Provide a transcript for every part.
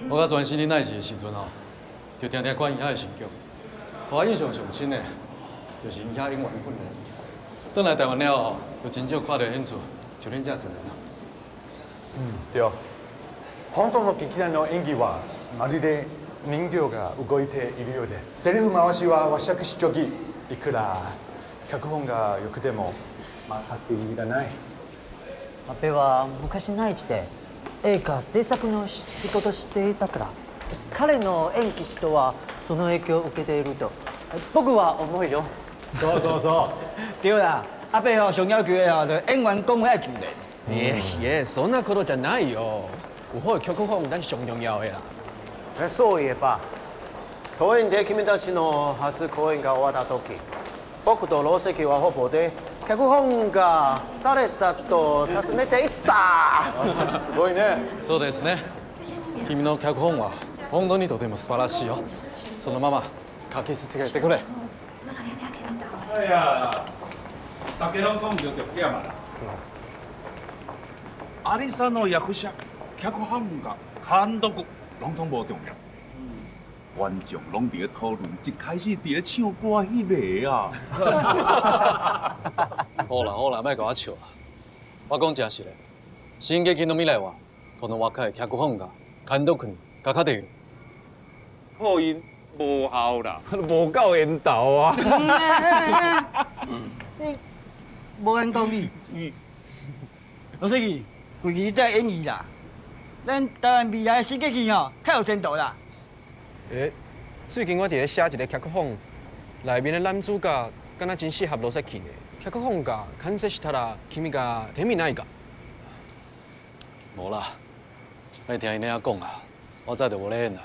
我较专心恁那时的时阵哦，就常常看因遐的成绩。我印象上深的，就是因遐英文训练。转来台湾了后，就真少看到演出，像恁遮阵人啊。对。本当の劇団の演技はまるで人形が動いているようで、セリフ回しは話尺主義。いくら脚本が良くても全く意味がない。阿部は昔内地で映画制作の仕事していたから、彼の演技とはその影響を受けていると僕は思うよ。そうそうそう。对啦，阿伯哦，上要求的哦，就演员讲遐自然。そんなことじゃないよ。有好的曲风，咱上重要的啦。そういえば、当演で君たちの初公演が終わった時、僕と老関はほぼで脚本が誰だと尋ねていった。すごいね。そうですね。君の脚本は本当にとても素晴らしいよ。そのまま書き続けてくれ。哎呀，大家拢讲就重点嘛啦。アリサの役者、脚本家、監督，拢统无重要。观众拢伫咧讨论，一开始伫咧唱歌迄个啊。好啦好啦，莫甲我笑啦。我讲真实的，新劇の未来はこの若い脚本家、監督にかかっている。破音无效啦。無夠引導啊！你无按道理。老司机，规矩在演艺啦，咱台湾未来的新剧剧哦，较有前途啦。最近我伫咧写一个脚本，内面的男主角敢若真适合罗塞克呢。脚本家完成したら君が手見ないか？无啦，莫听伊那样讲啊，我早就无咧演啦。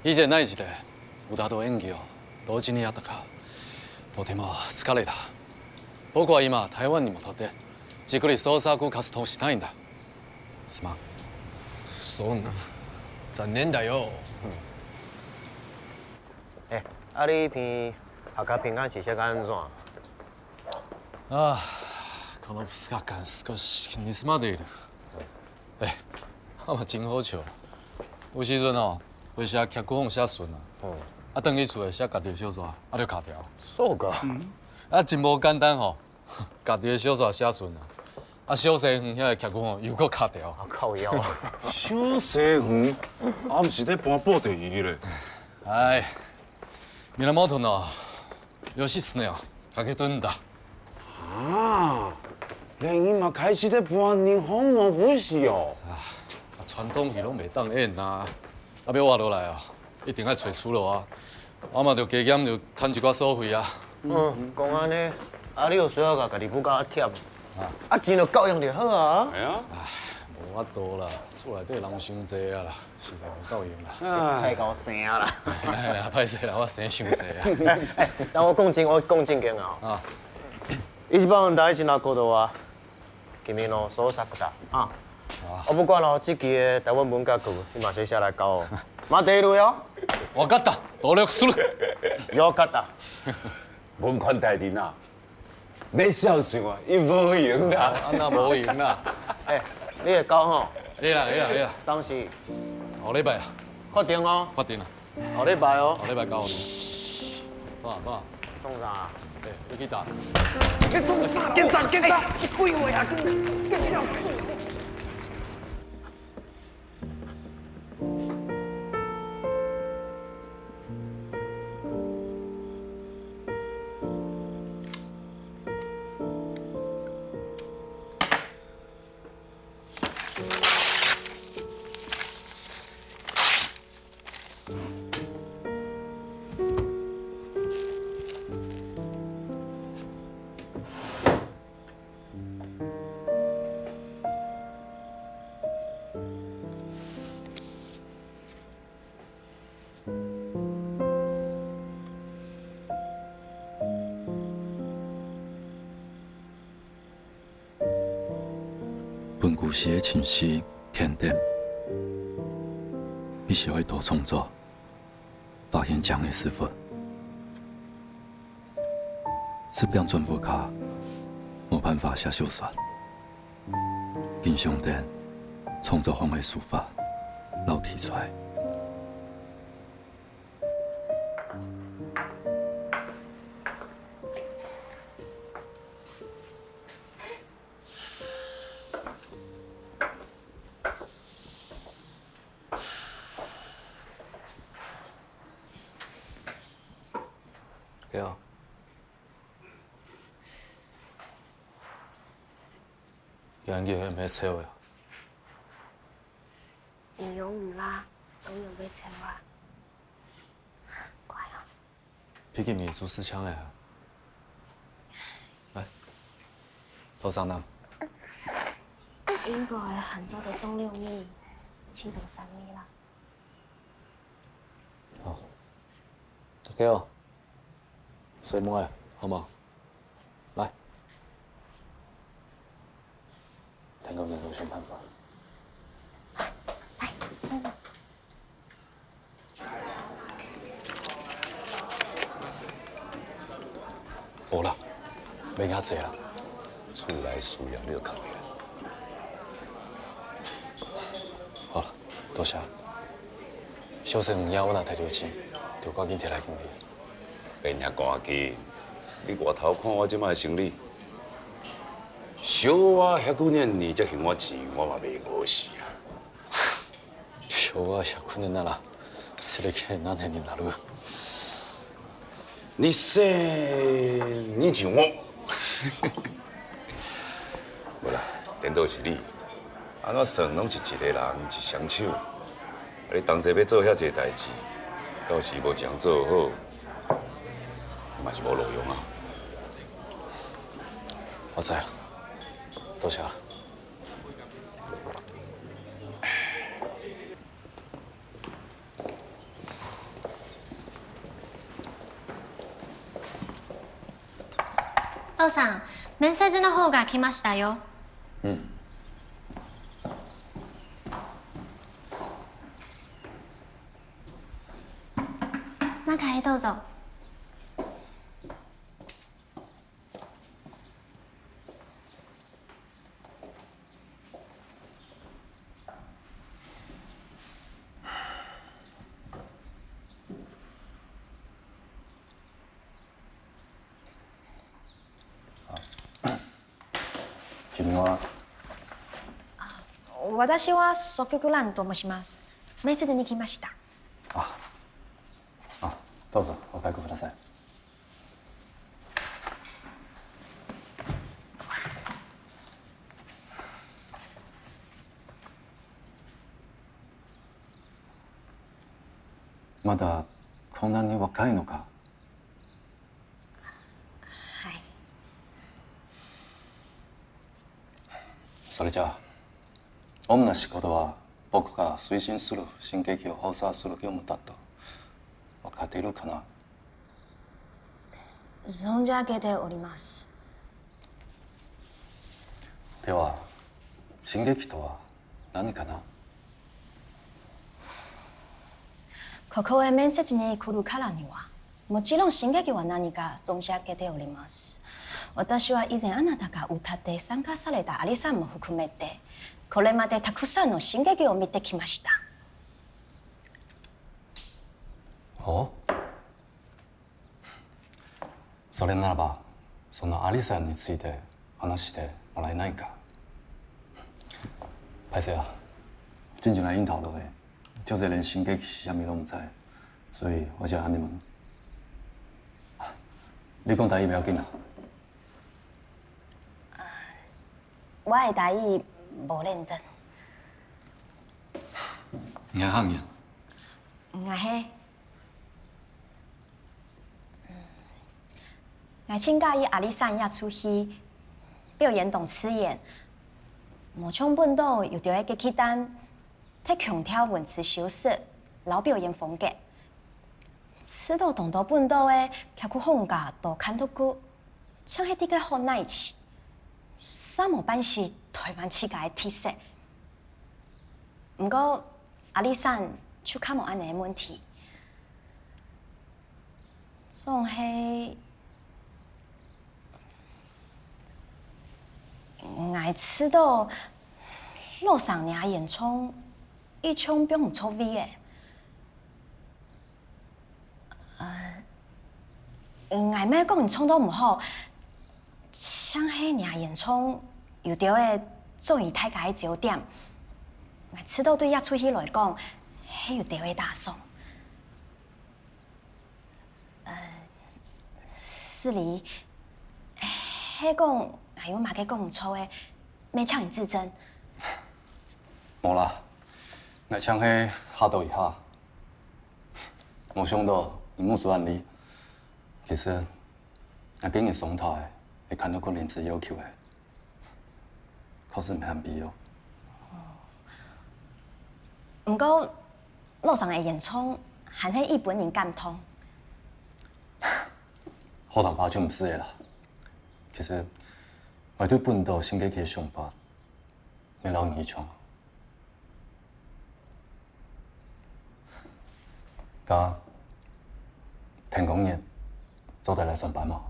以前那一代歌と演技を同時にやったか、とても疲れた。僕は今台湾に戻ってじっくり創作活動したいんだ。すまん。そんな残念だよ。啊，你片下家平安是写安怎？ああ、この2日間少し煮詰まっている。真好笑。有時陣哦，會寫腳本寫順啊，等去厝的寫家己的小說，就卡掉。そうか。真無簡單吼，家己的小說寫順小西園遐個腳本哦又搁卡掉。靠腰。小西園，啊，毋是咧搬布袋戲咧。源の義経をかけとんだ。啊，连今开始在搬日本の武士哦。传统戏拢袂当演啊，要活落来哦，一定要找出路啊。我嘛着加减着趁一寡所费啊。讲安尼，你有需要甲家己补加贴，钱就够用就好啊。系啊。无法度啦，厝内底人伤济啊啦，实在无够用啦。太高生啦！歹势啦，我生伤济啊。但我讲正经啊。一番大事なことは君の創作だ。我不管了，这期的台湾文化剧你嘛写下来搞。待っているよ。分かった、努力する。よかった。文款代志呐，要孝顺啊，伊无用啦。安那无用啦。你会搞吼？会啦。当时后礼拜啦。确定哦。确定啦。后礼拜哦。后礼拜搞。怎？创啥？你去打。警察！你鬼话啊！本故事的情绪肯定，必须会多创作，发现这样的师傅，是标准不卡，没办法下手算。更上点创作方的抒发，老题材。对啊。研究咩车呀？形容唔啦，咁又俾扯話。乖啊！皮给米做四枪哎。来，头上呢？應該係行咗到東6米，超到3米啦。好。OK 哦。水摸哎，好冇？来。睇咁樣都想辦法。嚟，收啦。好啦，免遐濟啦，厝內需要你就扛起來。好了，多謝。小生唔要我若摕到錢，就趕緊摕來經理。别遐趕緊，你外頭看我即擺生理，小我遐幾年才還我錢，我嘛袂餓死啊。小我遐幾年啦，それきり何年になる？你說你像我，無啦，顛倒是你，安怎算攏是一個人一雙手，你同齊要做遐濟代志，到時無一項做好，嘛是無路用啊。我知啦，多謝啦。父さん、面接の方が来ましたよ。うん。中へどうぞ。君は？私は作曲欄と申します。面接に来ました。どうぞお書きください。まだこんなに若いのか？はい。それじゃあ主な仕事は僕が推進する新劇を放送する業務だと分かっているかな？存じ上げております。では新劇とは何かな？ここへ面接に来るからには、もちろん新劇は何か存じ上げております。私は以前あなたが歌って参加されたアリさんも含めて、これまでたくさんの新劇を見てきました。お？それならばそのアリさんについて話してもらえないか？歹勢啊，真正來應頭路的，就這連新劇是啥物攏唔知，所以我就喊你問。你講台語不要緊啦。我的台語無認真。硬漢呀？唔係，我請假以阿里山一出戲表演同詞演，無從本到又着一個劇單，睇強調文字修飾、老表演風格，吃到东岛本岛的客户放假都看到过，像迄啲个好耐气，啥模办是台湾世界的特色。不过阿里山就较无安尼的问题，总是爱吃到路上尔烟囱，一冲并唔错味的。爱咩讲烟囱都唔好，像迄尔烟囱有着的做伊太家的焦点。我吃到对亚出去来讲，迄有地位大宋。是哩，迄讲还有嘛个讲唔错的，没抢你自珍。无啦，我抢迄下到一下，没想到荧幕主案例，其实我今日上台会看到个临时要求的，可是唔很必要。不过路上的烟囱还迄一本人感通。好头爸就唔是的啦。其实我对本岛新嘅嘅想法，你老容易创。家停工日早啲嚟上班嘛？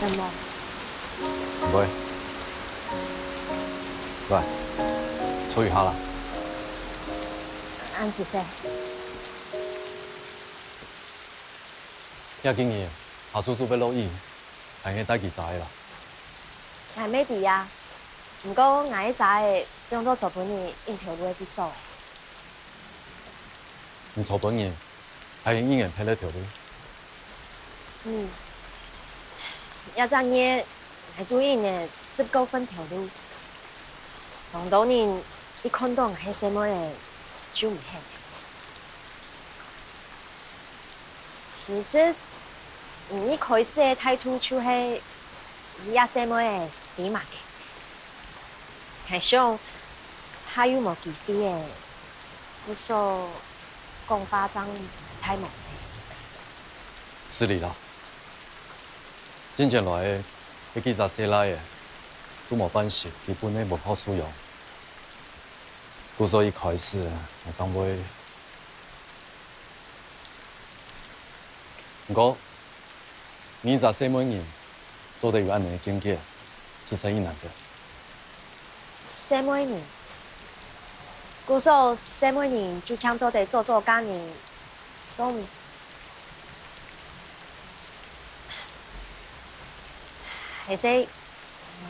什么？唔會，喂，坐一下啦。安子说，要今日下叔叔要落雨，係去帶佢仔啦。我没伫啊。不过我迄早的用到做本年应条路的比数。你坐本嘢，係應人睇呢條路。嗯，要怎嘢来注意呢？19分条路，红豆人一看到迄什么的就唔黑。其实，一开始的态度就是也什么的礼貌嘅，还想还有无机会的，不说讲巴掌太冒失。是哩啦。真正來的，迄幾隻寫來的，都冇辦事，基本的無好使用。故所以開始，我想會，不過，你隻寫每人做得有安尼的境界，是生意難得。什么人？故说什么人就抢做得做家人，总还是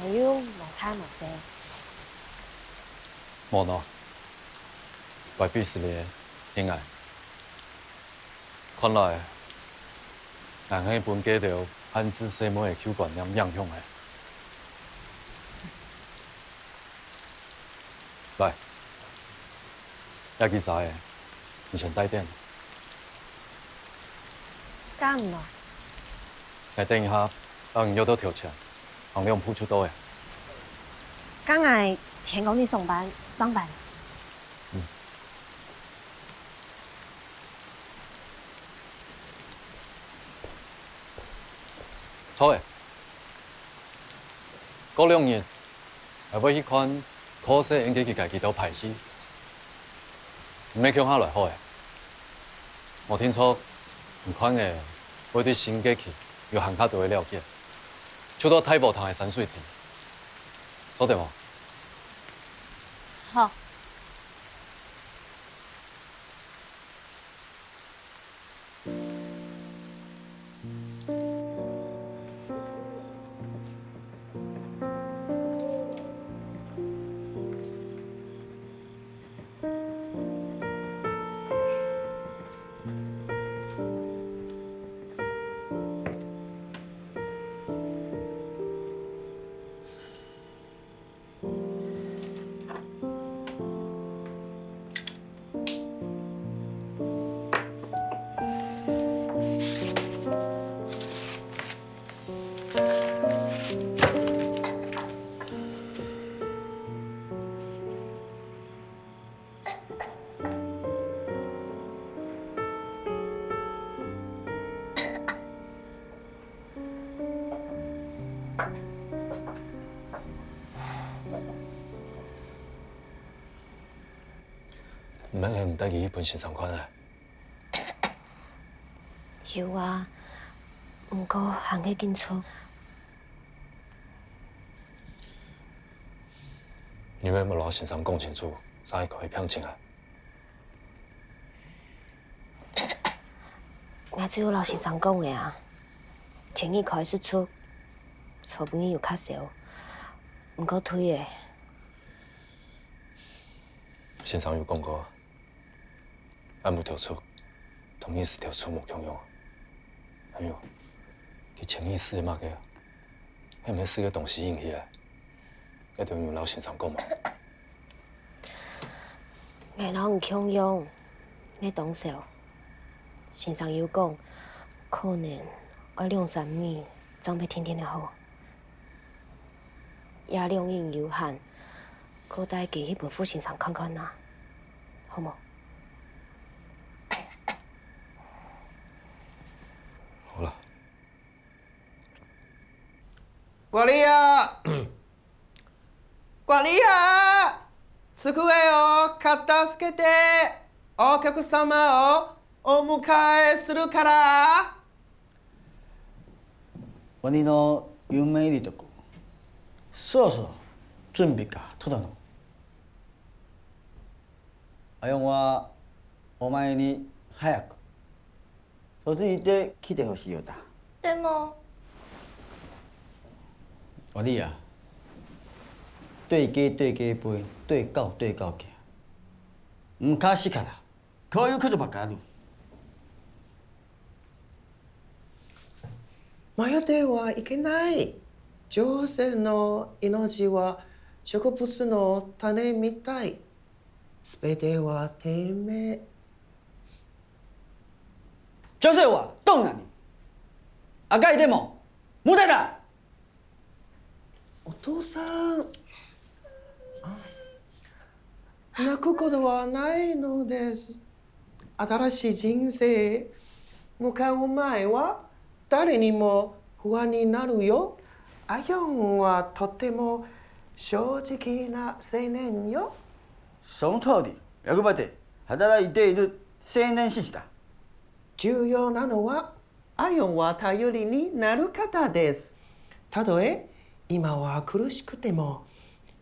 我有无太无些。冇喏，外邊是你應愛。看來，人喺本家條限制寫每嘅口觀念影響嘅。來，要幾隻你先帶點。干唔咯？來等一下，讓你約到條錢，行兩鋪出到嘅。刚来田公司上班。錯嘅，嗰2年还要去看可惜演技家己都歹戏，唔免强下来好诶。我听说唔款诶，会对新机器有行较多诶了解，像到太保堂诶山水店，做对无？好。唔免用得去本身上款啊。有啊，不过行去紧出。你要冇老先生讲清楚，啥会可以骗钱啊？我只有老先生讲的啊，生意开始出，小朋友又较少，不过推的。先生有讲过，按不调出，同意是调出无强用。哎呦，佢潜意识嘛个，还没四个东西引起来，一定要老先生讲嘛。我老唔强用，要动手。先生有讲，可能要2-3年，才要天天的好。也量应有限，我带寄去本副先生看看呐，好冇？好了。管理啊！管理啊！机を片付けて、お客様をお迎えするから。我の有名なとこ、そろそろ準備が整う。あやんはお前に早く嫁いで来てほしいようだ。でも。我哋啊，对家对家陪，对狗对狗行。昔からこういうことばっかある。迷ってはいけない。女性の命は植物の種みたい。すべてはてめえ。女性はどんなに赤いでも無駄だ。お父さん、泣くことはないのです。新しい人生向かう前は誰にも不安になるよ。アヨンはとても正直な青年よ。その通り、役場で働いている青年紳士だ。重要なのは、アヨンは頼りになる方です。たとえ今は苦しくても、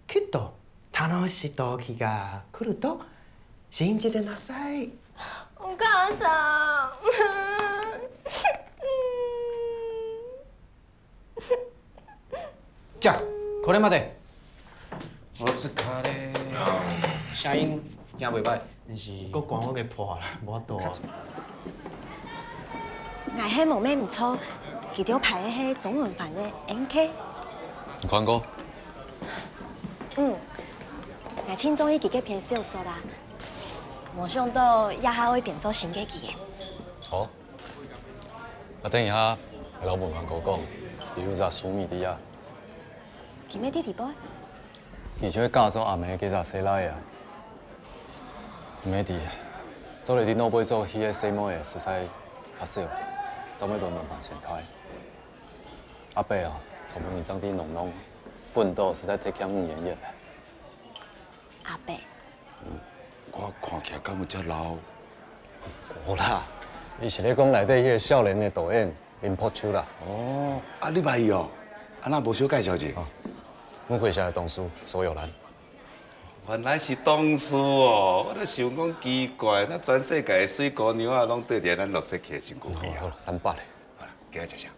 きっと楽しい時が来ると信じてなさい。お母さん。じゃあこれまで。お疲れ。声音听袂歹，但是。個廣告嘅破啦，冇得到。我係冇咩唔錯，佢條牌係中文版嘅 NK。你看过？我輕中意幾個篇小說啦，冇想到也係會變做新嘅劇嘅。好。啊，等一下，老本行哥講，伊有隻蘇米迪啊，佢咩弟弟boy？伊就教做阿妹幾隻細奶啊。妹弟，做嚟啲腦背做迄個細妹嘅實在較少，都要問問先睇。阿伯啊，從平時爭啲弄弄，笨豆实在太欠五言了。阿伯，我看起来敢有遮老？无啦，伊是咧讲内底迄个少年的导演林柏秋啦。哦，啊，你捌伊哦？啊，那无小介绍者？阮会社的同事苏有兰。原来是董事哦，我咧想讲奇怪，那全世界的水姑娘啊，拢对着咱绿色系身躯去啊。好了，300嘞。好啦，今日食啥？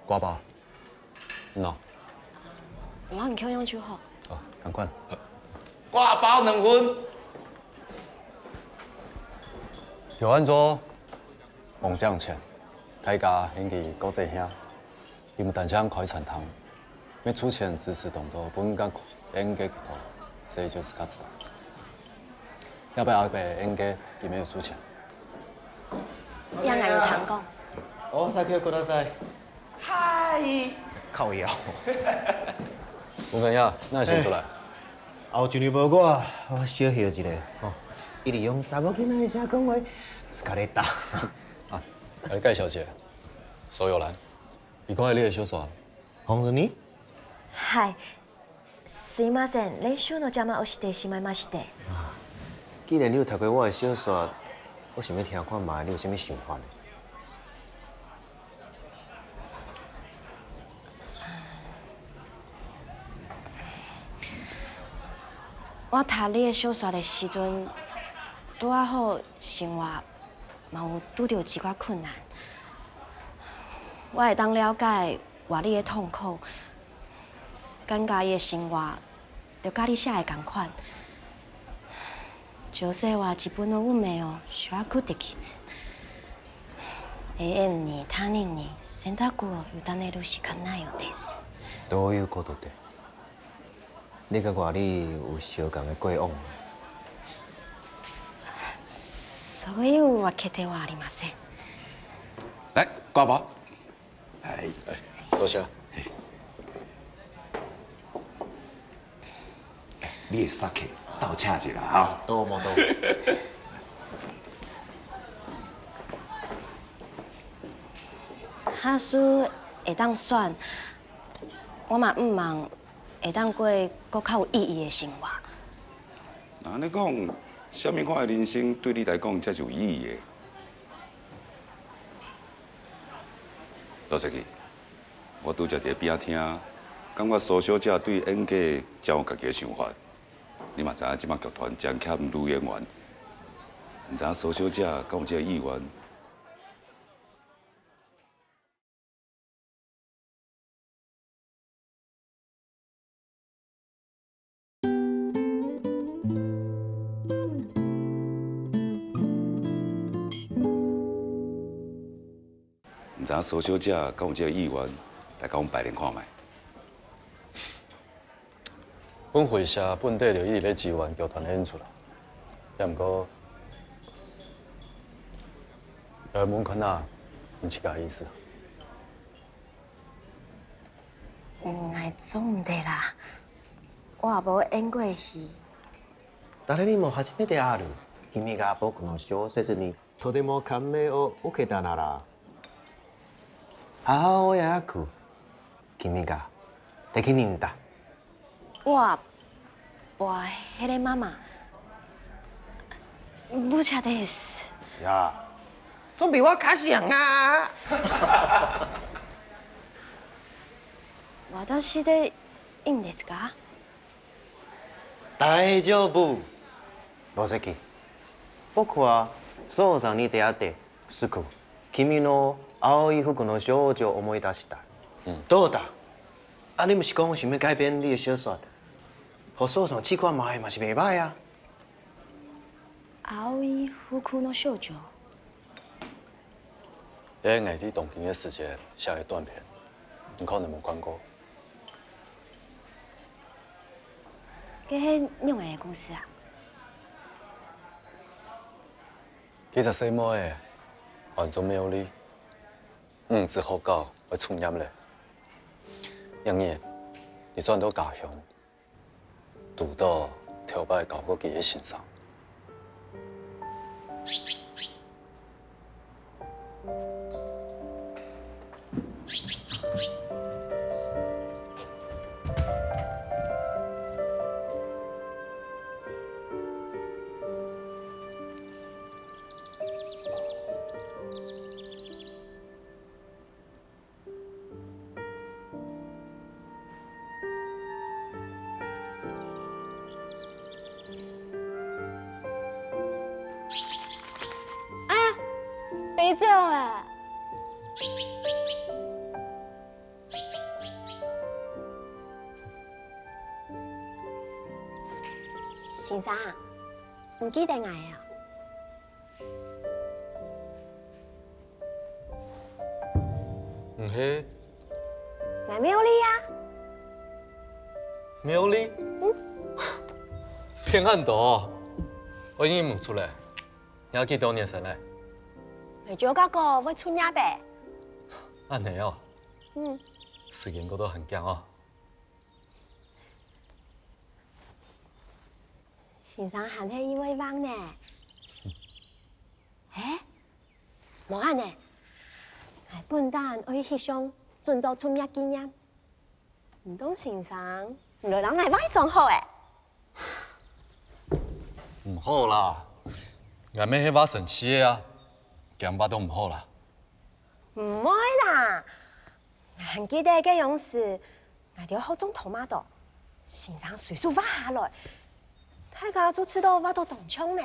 瓜包。喏，我很口用就好。哦，赶快。挂包2份。有安做王将前，大家演技够济兄，伊唔但想开餐堂，要出钱支持动作本甲演技头，所以就是卡死。要不要阿伯演技里面有出钱？让俺有谈讲。お酒ください。嗨，靠腰。吴根亚，那先出来。后一日无我小休一下。哦，伊利用查某囡仔的声讲话，斯卡列达。啊，给你介绍一下，苏有兰，伊讲你的小耍。本当に？はい。すいません、練習の邪魔をしてしまいまして。既然你有读过我的小说，我想要听看卖你有啥物想法呢？我读你的小说的时阵，拄啊好生活嘛有拄着一寡困难，我会当了解活你的痛苦，感觉伊的生活就甲你写的同款。就是は自分の運命を掌握できず、永遠に他人に選択を委ねるしかないのです。どういうことで？你甲外里有相共的过往？そういうわけではありません。来，挂包。哎，多谢。你的杀客倒请一下哈。多么多。哈书会当选，我嘛毋望会当过搁较有意义的生活。那你讲，什么款的人生对你来讲才是有意义的？罗书记，我拄则伫边仔听，感觉苏小姐对演技真有家己的想法。你嘛知影，即马剧团真欠女演员，毋知影苏小姐敢有这个意愿？毋知影苏小姐敢有这个意愿来甲阮拜年看卖？本会社本地就一直咧支援剧团的演出啦，也毋过，门槛啊，毋是个意思。爱做毋得啦，我也无演过戏。誰にも初めてある。君が僕の小説にとても感銘を受けたなら、母親役君ができるんだ。我迄个妈妈，不恰です。呀，总比我较像啊！私でいいんですか？大丈夫。罗関、僕は宋さんに出会ってすぐ君の青い服の少女を思い出した。どうだ？啊，你毋是讲想要改编你的小说，互宋さん试看卖嘛是袂歹啊。青い服の少女。在外地动情的世界下的短片，你可能没看过。这迄另外的故事啊。其实细末的完全没有你，只好搞会出烟嘞。杨爷，你转到家乡，拄到跳摆搞国记的身上。做啊！先生，唔記得我啊？唔係我沒有你啊？沒有你，騙很多，我已經問出來，你要幾多年生嘞？你做嗰個會出嘢唄？安尼哦，嗯，時間過得很驚哦。先生還係以為忘呢？誒，冇啊呢？我本單我去想盡做出嘢經驗，唔通先生唔來人嚟買仲好誒？唔好啦，我咩迄把神奇的啊，講法都唔好啦。唔會啦，我還記得嘅樣時，我哋好種토마토，先生隨手挖下來，大家就知道挖到東窗呢。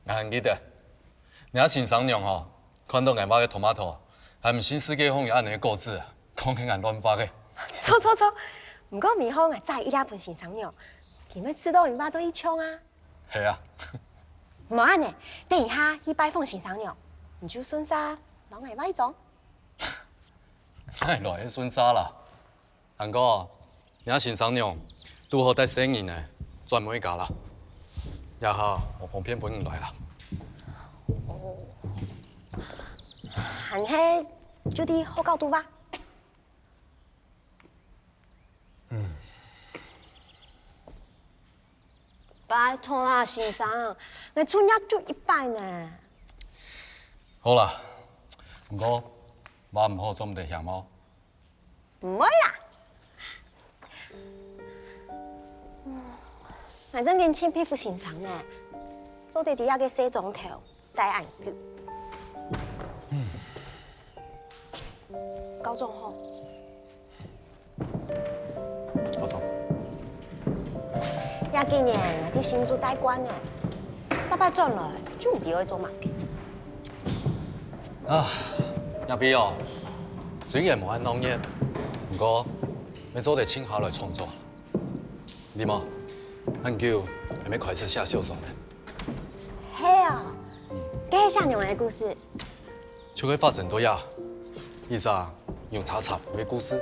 我還記得，你先生娘吼，看到我挖嘅tomato，還唔信世界風有安尼個字，講起俺亂發嘅。錯錯錯，唔過未好我再一兩本先生娘，點會知道你挖到一窗啊？係啊，冇啊呢，等一下去拜訪先生娘，你就順沙攞嚟買種。唉，來去順沙啦。不過，你先生娘拄好帶生意呢，專門一家啦。也下我方便本唔來啦。還係就啲好高度吧。拜託啦，先生，我出日就100呢。好啦，不過挖唔好做唔得香貓。唔會啦。我真嘅千佩服先生呢，做啲啲一個西裝頭戴眼鏡。高中好。高中。也幾年我啲新竹大官呢，大把轉來就唔俾我做嘛。啊，入邊哦，雖然冇按當嘢，不過你做得請下來創作。你嘛，研究還沒開始寫小說呢。係啊，這係啥樣嘅故事？就會發生到呀，一個用茶茶壺嘅故事。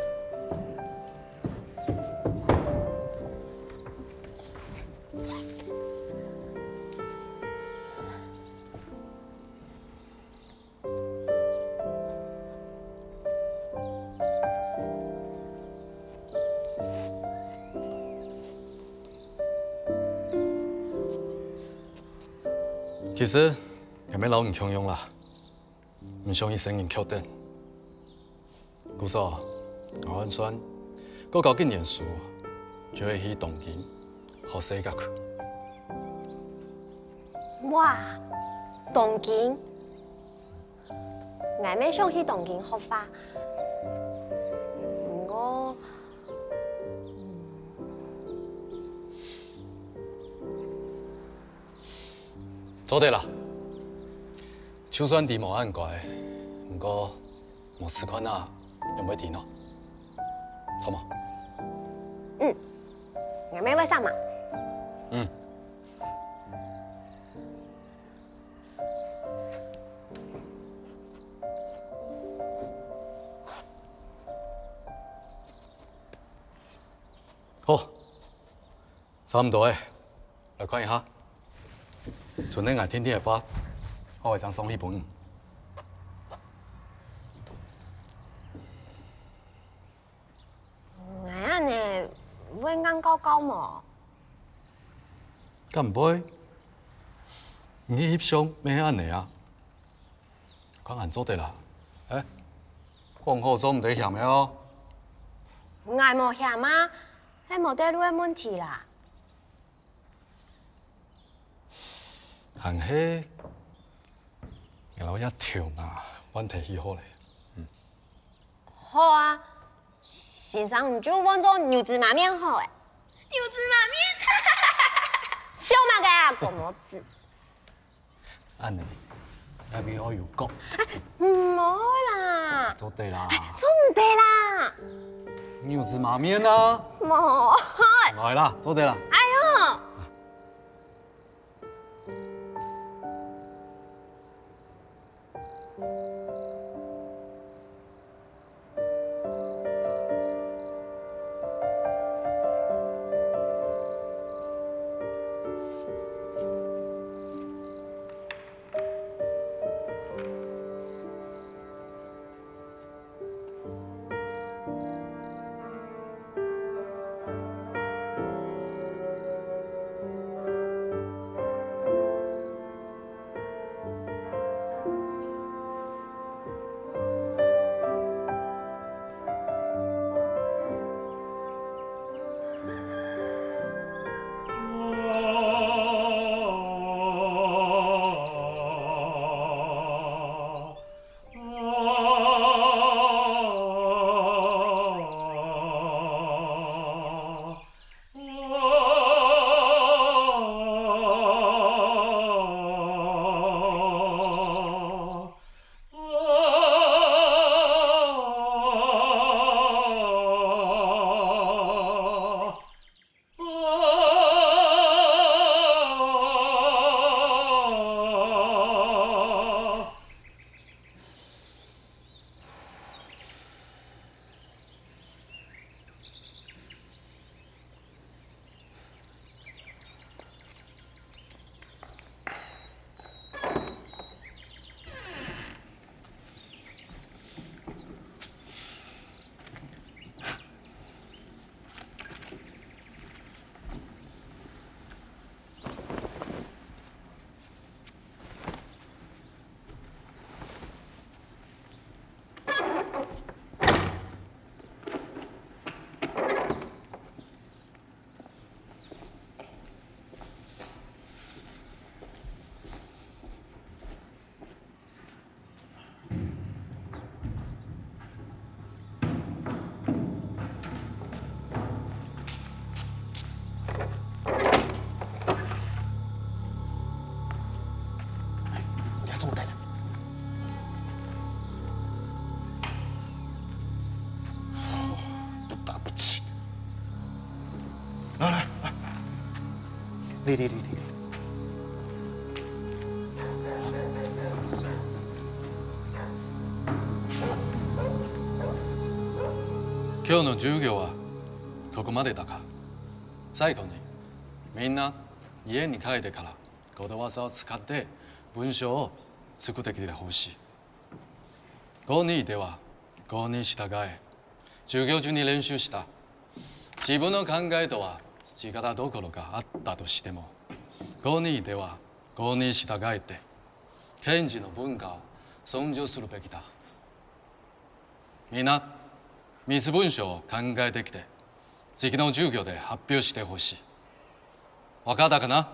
其實，係咪老唔強用啦？唔想伊聲音確定。故說，我按算，過高幾年書，就會去東京學世界去。哇，東京！我咪想去東京學法，不過，做得啦，就算地冇按怪，不過冇試看啊，用唔電腦，錯冇？我咪為啥嘛？好，差唔多誒，來看一下。昨天我天天嘅花，我會將送去本。我安尼會硬高高嘛？咁唔會，你翕相咩安尼啊？講人做得啦，誒，講好做唔得嫌嘅哦。我冇嫌啊，係冇得路嘅問題啦。行起，有一條牙問題起好嚟。好啊，先生你就揾做牛芝麻麵好誒。牛芝麻麵，笑嘛個啊，果模子。安尼，那边我有讲，唔好啦，做对啦，做唔得啦，牛子马面啊，冇。来啦，做对啦。哎呦！嚟。走。今日の授業はここまでだが、最後にみんな家に帰ってからことわざを使って文章を作ってきてほしい。5人では5に従え、授業中に練習した自分の考えとは違ったところがあったとしても、5人では5に従えて賢治の文化を尊重するべきだ。みんな密文章を考えてきて次の授業で発表してほしい。分かったかな？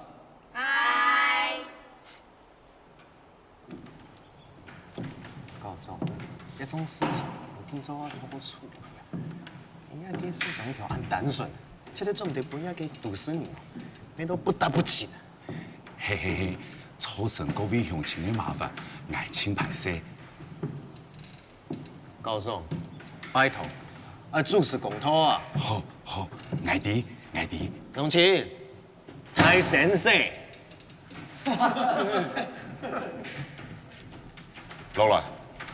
高中，这种事情我听着我好处理啊。人家电视讲一条很单纯，现在总得不要给毒死你，免得不得不起的。嘿嘿嘿，造成各位乡亲的麻烦，爱请排泄。高中，拜托，主持公道啊！好，爱弟。永清，太先生。落来，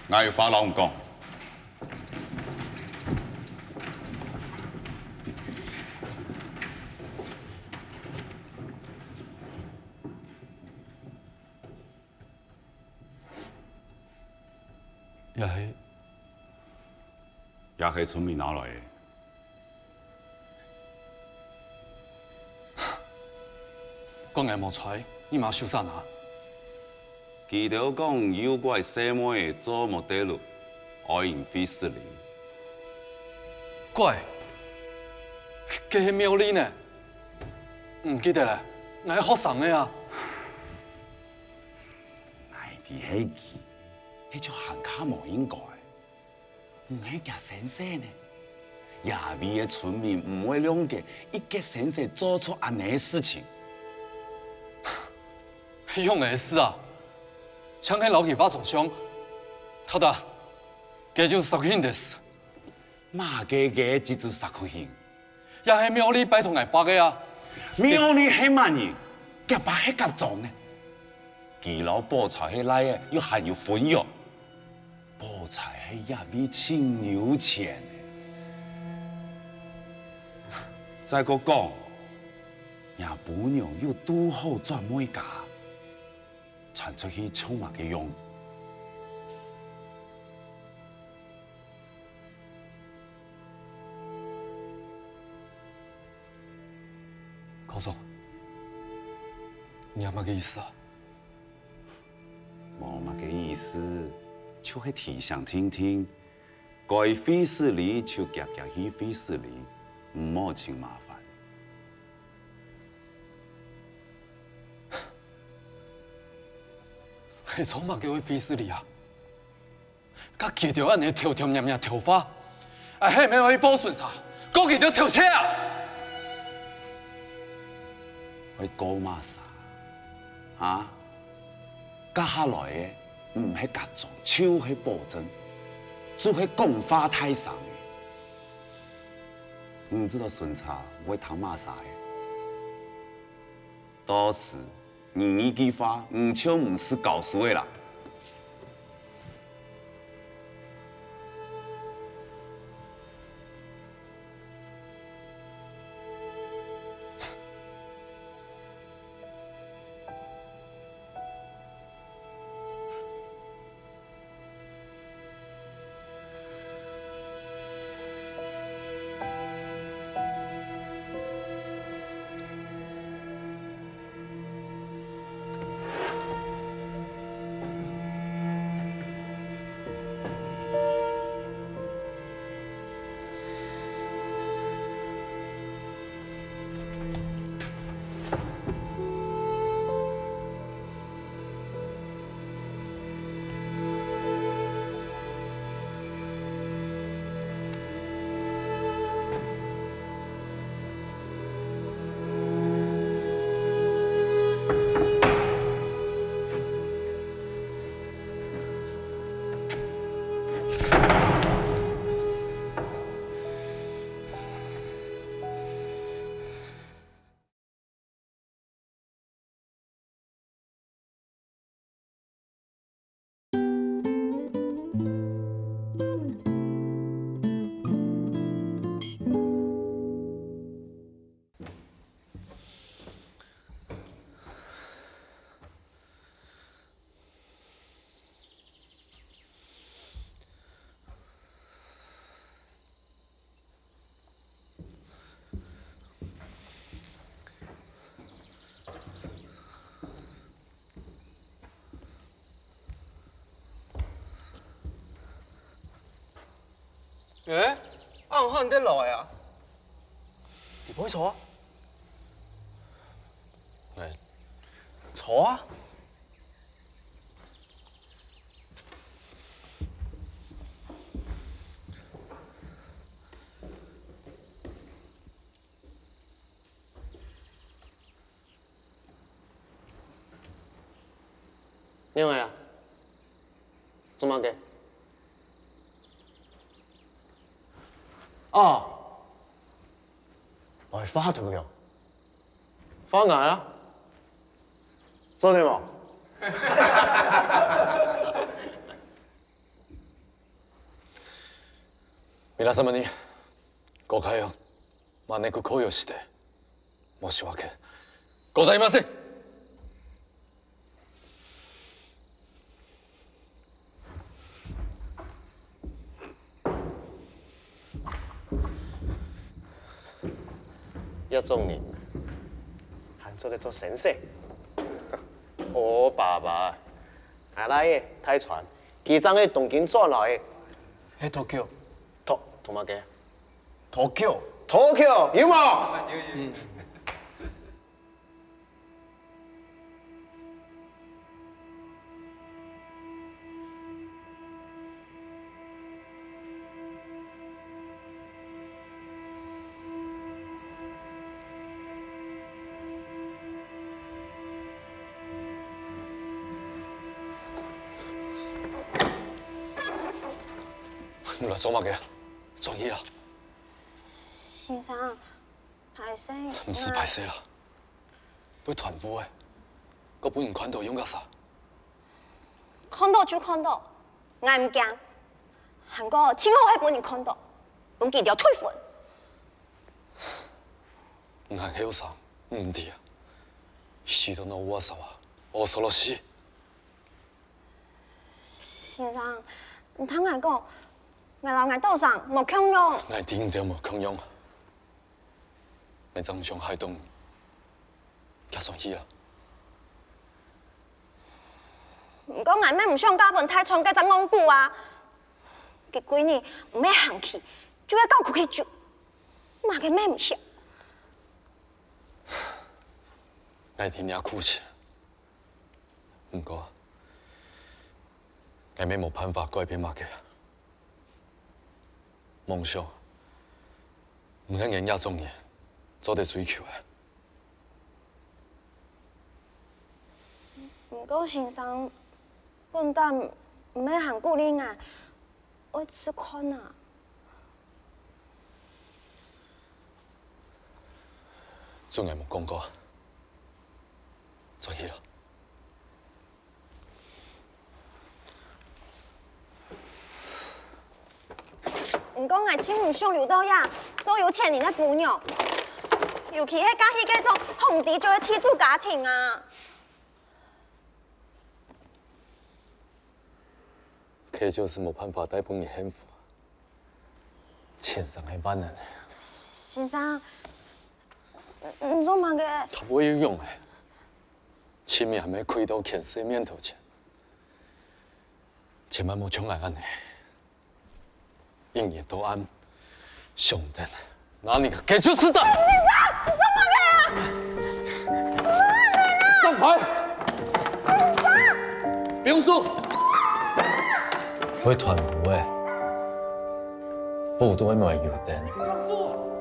我有话老讲。也是村民拿来的。我硬冇猜，你嘛收啥拿？记得讲有怪细妹做模特儿，爱用费斯林。怪，这是妙理呢？唔记得咧，我学生的啊。爱弟迄记，迄叫行卡无应该。唔系夹先生呢，亚威的村民唔会谅解一个先生做出安尼的事情。用的事啊，抢起老几把重伤，ただ芸術作品です。嘛个技术作品，也係廟裏拜托挨發嘅啊！庙里迄嘛人，夾把迄夾種呢？基佬菠菜迄來嘅，又含有葷肉，菠菜迄也味清油錢嘅。再個講，伢姑娘又拄好轉每家，傳出去充滿嘅用。高总，你有乜嘅意思啊？冇乜嘅意思，就係提想聽聽，該費事你就夾夾去費事你，唔好請麻煩。係做乜叫佢費事你啊？甲記到安尼條條命命頭髮，啊，係咪可以保順啥？嗰記到條車啊！去講嘛啥？啊？接下來嘅唔係甲狀，就係保證，就係講法太上嘅。唔知道順差會談嘛啥嘅？到時你一句話，唔就唔是搞事嘅啦。誒，啱看得來啊？你唔可以坐啊？坐啊！因為啊，做乜嘅？哦，我係花圖嘅，花眼啊，真的嗎？皆様にご会を招く声をして申し訳ございません。一中年，喊做你做神社。我爸爸係拉嘅睇船，佢爭喺東京轉來嘅。喺東京。同埋嘅。東京。東京有冇？你来做乜嘅？转去啦，先生，歹势。唔是歹势啦，要团舞嘅，个本人看到用到啥？看到就看到，我唔惊。韩国请好迄本人看到，本记要退婚。唔係曉啥，唔啲啊，死到那我手啊，我索羅斯。先生，唔通我講，我老我島上冇強用。我點都冇強用，我正想海東，加上去啦。唔過我咩唔想加本太長嘅陣戇久啊！結果呢，唔咩行去，就要搞佢去住，嘛嘅咩唔曉。我聽你哭泣，不過我沒冇辦法改變乜嘅。夢想唔係人家種嘅，做得追求嘅。唔過先生，本單唔咩行顧你啊，我吃看啊。仲有冇講過？再去啦。唔過我真唔想留到呀，做有錢人嘅姑娘，尤其係嫁去嗰種紅地做嘅天主家庭啊。佢就是冇辦法帶俾你幸福，錢真係萬能嘅。先生，唔做乜嘅？佢冇有用嘅，前面係咪虧到全世面頭前？千萬冇像我安尼，永遠都按上等，那你個給就是的。先生，唔做乜嘅？上牌！先生，不用說。會團舞嘅，舞都係冇優點，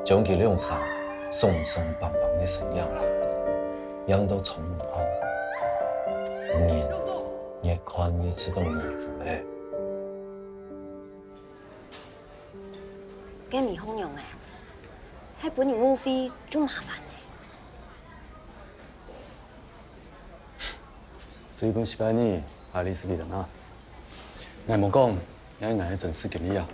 將佢兩手鬆鬆綁綁的成樣啦，樣到從唔好，年越看越自動衣服咧。嘅未好用嘅，喺本年舞費最麻煩嘅。最近是擺你阿里斯基的呐，我冇講，因為我係真實嘅你啊。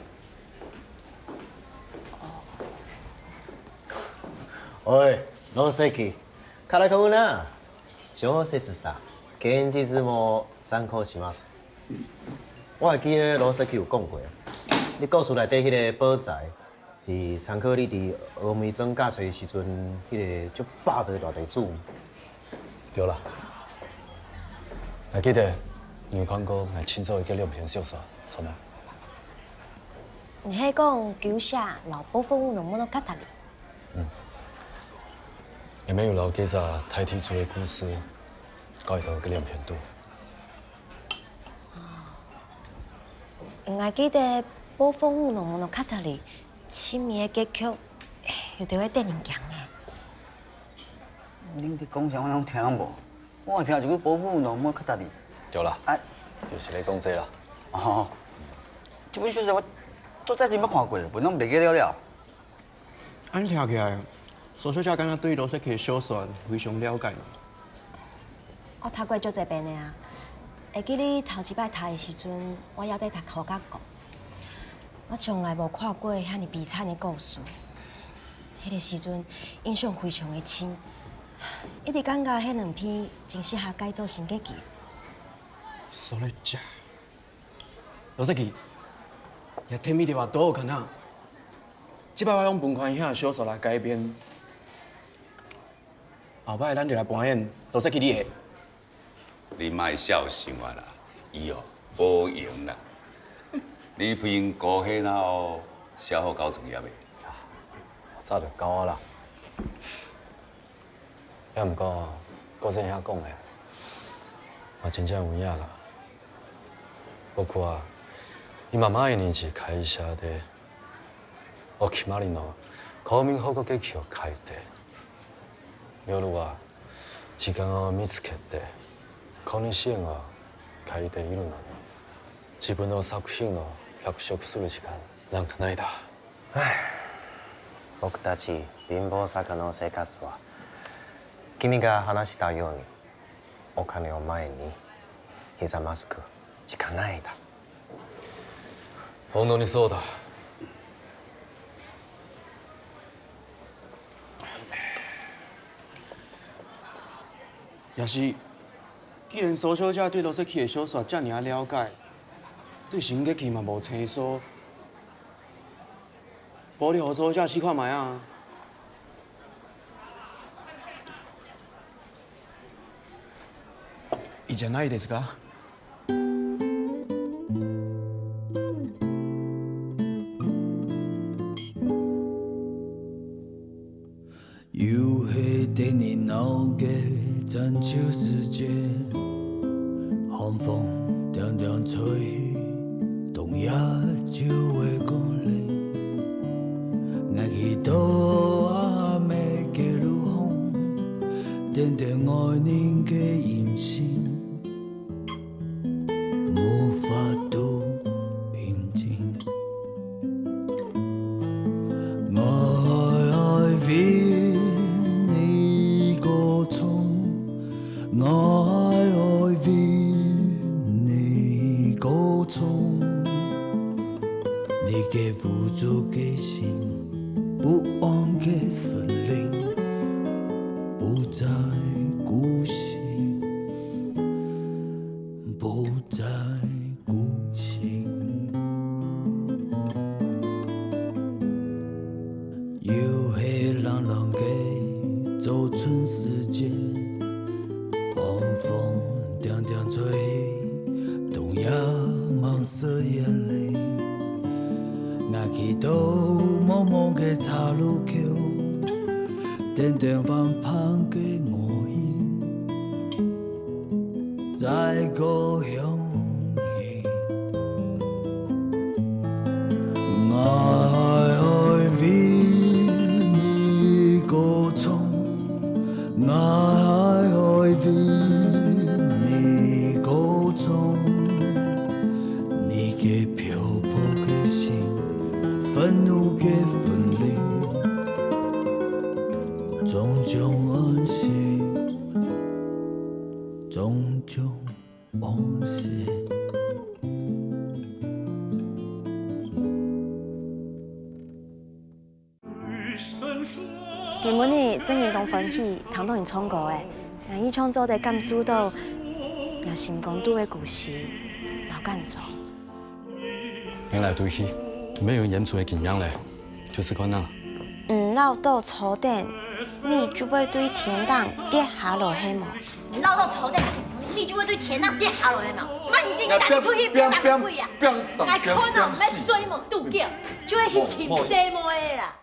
喂，老司機，からかうな。小説さ、現実も参考します。我會記得老司機有講過，你故事內底迄個寶財是參考你佇峨眉莊嫁娶時陣迄個足霸道大地主。對啦，還記得你有看過我親手嘅兩篇小說，錯嗎？你係講舊寫老寶風能不能卡塔里？有沒有老記者太提出嘅故事改到嘅兩篇度？我記得寶風能不能卡塔里前面嘅結局有啲會得人講嘅。恁啲講啥我攏聽無？我聽一句保護農冇卡達哩。對啦，啊，就是你講這啦。哦，這本小說我做早前捌看過，本攏袂記了了。按聽起來，蘇小姐敢若對羅斯基小說非常了解。我讀過足濟遍的啊，會記你頭一擺讀的時陣，我還在讀考甲講，我從來無看過遐尼悲慘的故事。迄個時陣印象非常的深，一直感覺迄兩篇真適合改做新結局。所以食，羅斯基，也聽咪的話都有可能。這擺我用本款遐小說來改編，後擺咱就來扮演羅斯基你的。你莫小心啊啦，以後保贏啦。你篇歌戲那後寫好搞成業未？早就搞啦。也毋過，嗰陣遐講嘅，我真正有影啦。包括今毎日会社でお決まりの公民報告劇を書いて、夜は時間を見つけて公認支援を書いているのに、自分の作品を脚色する時間なんかないだ。僕たち貧乏坂の生活は君が話したようにお金を前に膝まずくしかないだ。本当にそうだ。也是，既然苏小姐对罗西奇的小说这尔了解，对新剧去嘛无生疏，无你互苏小姐试看卖啊。いいじゃないですか。黝黑的你脑给zan秋时节，寒风凉凉吹，冬夜就会降临。我祈祷阿妹嘅路风，点点爱人嘅音信，无法度平静。我爱为你歌唱，我爱为你歌唱，你给付出的心，不安的分离，不再孤行，不再孤行。黝黑冷冷的早春时节，寒风凉凉吹，冬夜茫塞眼泪。我祈祷茫茫的岔路口，点点湾畔的我影，在故乡里。我爱为你歌唱，我爱为你歌唱，你给漂泊的心，愤怒的分离，种种往事，种种往事。今晡日真人同欢喜，听到人唱歌的，让伊创作的感受到让心公度的故事，冇感做。原来对戏没有演出的经验嘞，就是这样。绕到草甸，你就会对天堂跌下落去冇？绕到草甸，你就会对天堂跌下落去冇？慢点带出去，别人鬼啊！还可能要水无渡脚，就会去浸西门的啦。